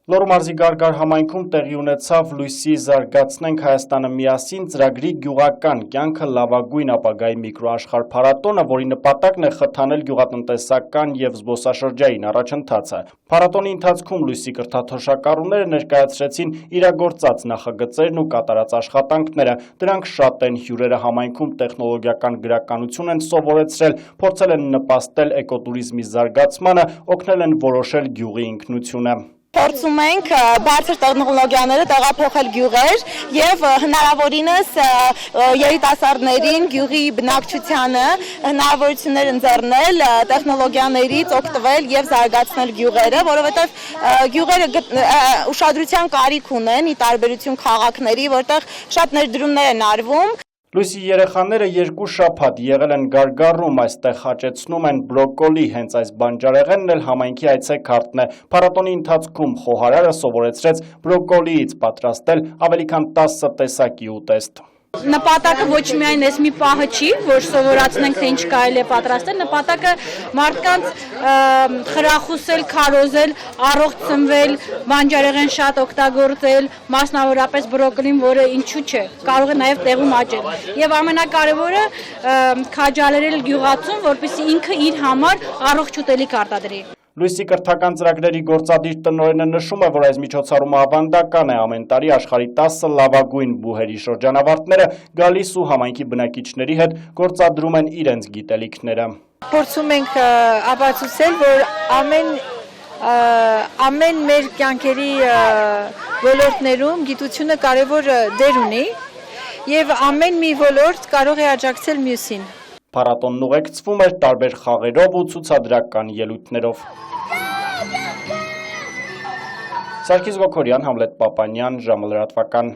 Լոռու մարզի Գարգար համայնքում տեղի ունեցավ «Լույսի զարգացնենք Հայաստանը միասին» ծրագրի գյուղական կյանքը լավագույն ապագայի միկրոաշխարհ փառատոնը, որի նպատակն է խթանել գյուղատնտեսական և զբոսաշրջային առաջընթացը։ Փառատոնի ընթացքում լույսի կրթաթոշակառուները ներկայացրեցին իրագործած նախագծերն ու կատարած աշխատանքները։ Դրանք շատ են, հյուրերը համայնքում տեխնոլոգիական գրականություն են սովորեցրել, փորձել են նպաստել էկոտուրիզմի զարգացմանը, օգնել են որոշել գյուղի ինքնությունը։ Փորձում ենք բարձր տեխնոլոգիաները տեղափոխել գյուղեր և հնարավորինս երիտասարդներին, գյուղի բնակչությանը հնարավորություններ ընձեռնել տեխնոլոգիաներից օգտվել և զարգացնել գյուղերը, որովհետև գյուղերը ուշադրության կարիք ունեն, ի տարբերություն քաղաքների, որտեղ շատ ներդրումներ են արվում։ Լույսի երեխաները երկու շաբաթ եղել են Գարգարում, այստեղ աճեցնում են բրոկոլի, հենց այս բանջարեղենն էլ համայնքի այցեքարտն է։ Փառատոնի ընթացքում խոհարարը սովորեցրեց բրոկոլիից պատրաստել ավելի քան 10 տեսակի ուտեստ։ Նպատակը ոչ միայն այս մի պահը չի, որ սովորացնենք, թե ինչ կարելի է պատրաստել, նպատակը մարդկանց խրախուսել, քարոզել, առողջ ծնվել, բանջարեղեն շատ օգտագործել, մասնավորապես բրոկոլին, որը ինչու՞ չէ, կարող է նաև տեղում աճել։ Եվ ամենակարևորը քաջալերել գյուղացուն, որպեսզի ինքը իր համար առողջ ուտելիք արտադրի։ Լույսի կրթական ծրագրերի գործադիր տնօրենը նշում է, որ այս միջոցառումը ավանդական է, ամեն տարի աշխարհի 10 լավագույն բուհերի շրջանավարտները գալիս ու համայնքի բնակիչների հետ գործադրում են իրենց գիտելիքները։ Փորձում ենք ապացուցել, որ ամեն մեր կյանքերի ոլորտներում գիտությունը կարևոր դեր ունի եւ ամեն մի ոլորտ կարող է աջակցել մյուսին։ Փառատոնն ուղեկցվում էր տարբեր խաղերով ու ցուցադրական ելույթներով։ Սարգիս Գոքորյան, Համլետ Պապանյան, ժամը լրատվական։